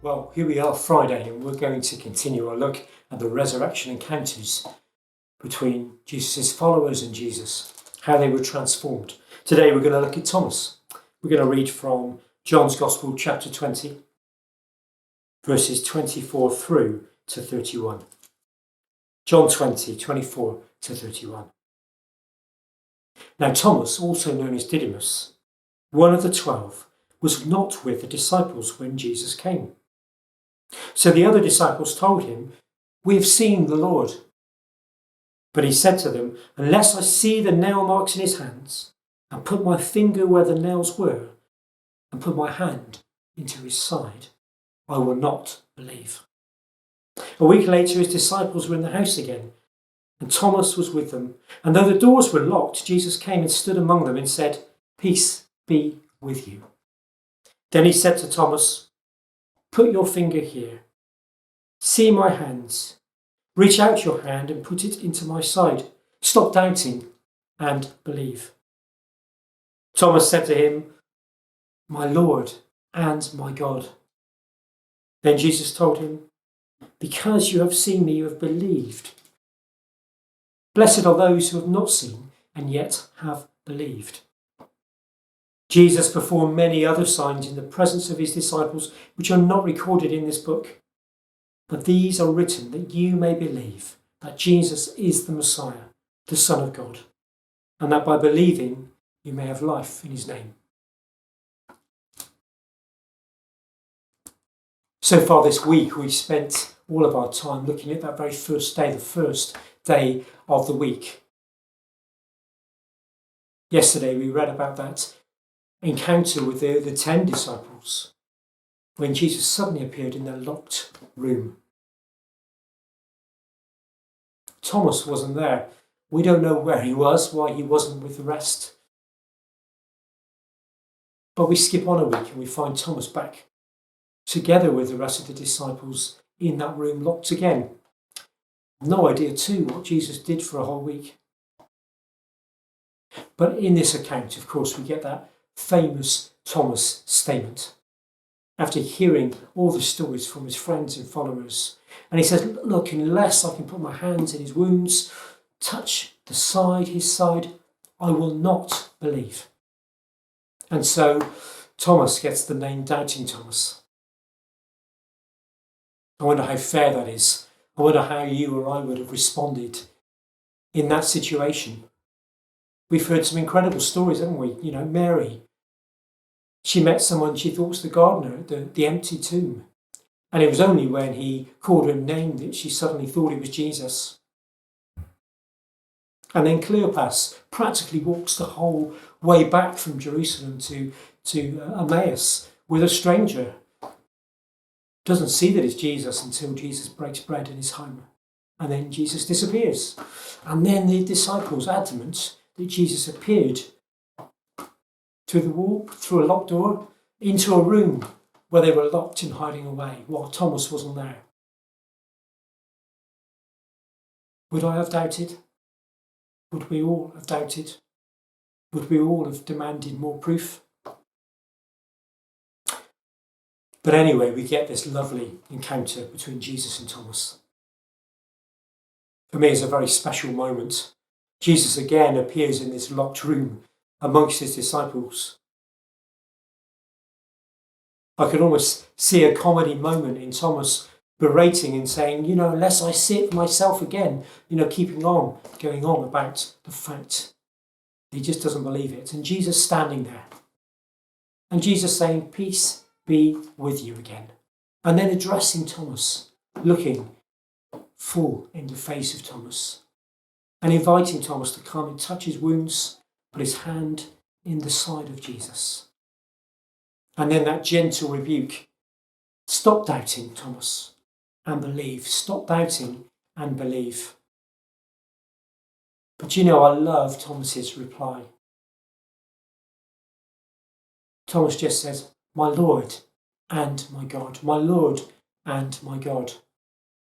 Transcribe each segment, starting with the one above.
Well, here we are, Friday, and we're going to continue our look at the resurrection encounters between Jesus' followers and Jesus, how they were transformed. Today we're going to look at Thomas. We're going to read from John's Gospel, chapter 20, verses 24 through to 31. John 20, 24 to 31. Now Thomas, also known as Didymus, one of the 12, was not with the disciples when Jesus came. So the other disciples told him, "We have seen the Lord." But he said to them, "Unless I see the nail marks in his hands, and put my finger where the nails were, and put my hand into his side, I will not believe." A week later, his disciples were in the house again, and Thomas was with them. And though the doors were locked, Jesus came and stood among them and said, "Peace be with you." Then he said to Thomas, "Put your finger here. See my hands. Reach out your hand and put it into my side. Stop doubting and believe." Thomas said to him, "My Lord and my God." Then Jesus told him, "Because you have seen me, you have believed. Blessed are those who have not seen and yet have believed." Jesus performed many other signs in the presence of his disciples, which are not recorded in this book. But these are written that you may believe that Jesus is the Messiah, the Son of God, and that by believing you may have life in his name. So far this week, we've spent all of our time looking at that very first day, the first day of the week. Yesterday, we read about that encounter with the 10 disciples when Jesus suddenly appeared in their locked room. Thomas wasn't there. We don't know where he was, why he wasn't with the rest. But we skip on a week and we find Thomas back together with the rest of the disciples in that room, locked again. No idea too what Jesus did for a whole week. But in this account, of course, we get that famous Thomas statement after hearing all the stories from his friends and followers. And he says, "Look, unless I can put my hands in his wounds, touch his side, I will not believe." And so Thomas gets the name Doubting Thomas. I wonder how fair that is. I wonder how you or I would have responded in that situation. We've heard some incredible stories, haven't we? You know, Mary, she met someone she thought was the gardener at the empty tomb. And it was only when he called her name that she suddenly thought it was Jesus. And then Cleopas practically walks the whole way back from Jerusalem to Emmaus with a stranger. Doesn't see that it's Jesus until Jesus breaks bread in his home. And then Jesus disappears. And then the disciples, adamant that Jesus appeared through the wall, through a locked door, into a room where they were locked and hiding away while Thomas wasn't there. Would I have doubted? Would we all have doubted? Would we all have demanded more proof? But anyway, we get this lovely encounter between Jesus and Thomas. For me, it's a very special moment. Jesus again appears in this locked room amongst his disciples. I could almost see a comedy moment in Thomas berating and saying, "Unless I see it for myself again," going on about the fact he just doesn't believe it. And Jesus standing there. And Jesus saying, "Peace be with you again." And then addressing Thomas, looking full in the face of Thomas and inviting Thomas to come and touch his wounds, put his hand in the side of Jesus. And then that gentle rebuke, "Stop doubting, Thomas, and believe." Stop doubting and believe. But I love Thomas's reply. Thomas just says, "My Lord and my God, my Lord and my God."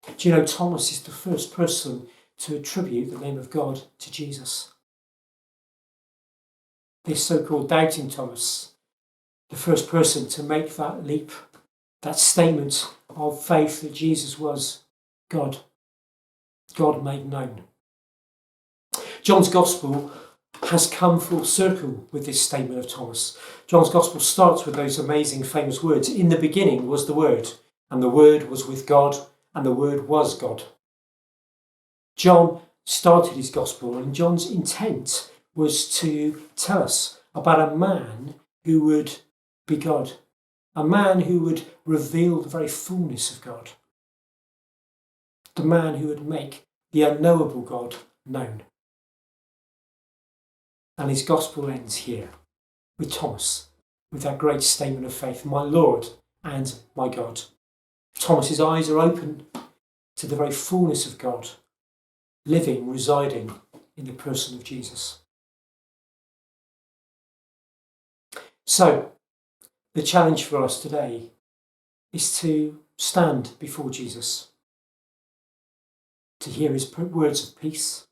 Thomas is the first person to attribute the name of God to Jesus. This so-called Doubting Thomas, the first person to make that leap, that statement of faith that Jesus was God, God made known. John's Gospel has come full circle with this statement of Thomas. John's Gospel starts with those amazing famous words. In the beginning was the Word, and the Word was with God, and the Word was God. John started his Gospel, and John's intent was to tell us about a man who would be God, a man who would reveal the very fullness of God, the man who would make the unknowable God known. And his Gospel ends here with Thomas, with that great statement of faith, my Lord and my God. Thomas's eyes are open to the very fullness of God, living, residing in the person of Jesus. So, the challenge for us today is to stand before Jesus, to hear his words of peace,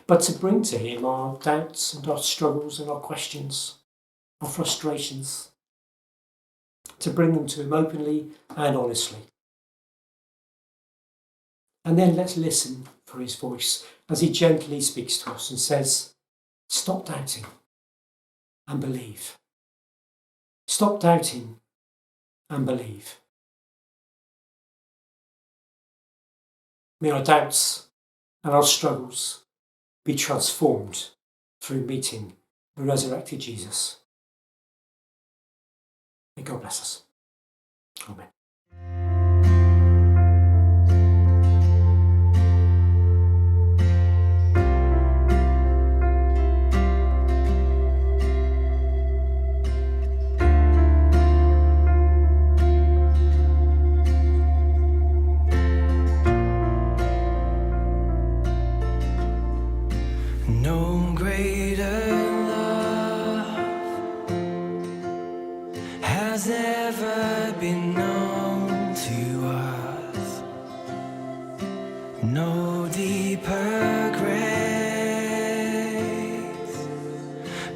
but to bring to him our doubts and our struggles and our questions, our frustrations, to bring them to him openly and honestly. And then let's listen for his voice as he gently speaks to us and says, stop doubting and believe. Stop doubting and believe. May our doubts and our struggles be transformed through meeting the resurrected Jesus. May God bless us. Amen. No greater love has ever been known to us. No deeper grace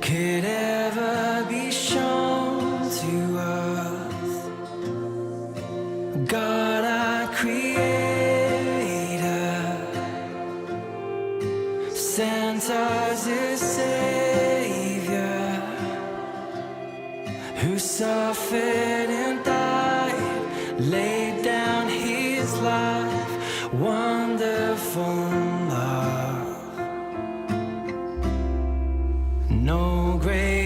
could ever be shown to us. God, our Creator, sent us a Savior who suffered and died, laid down his life. Wonderful love. No great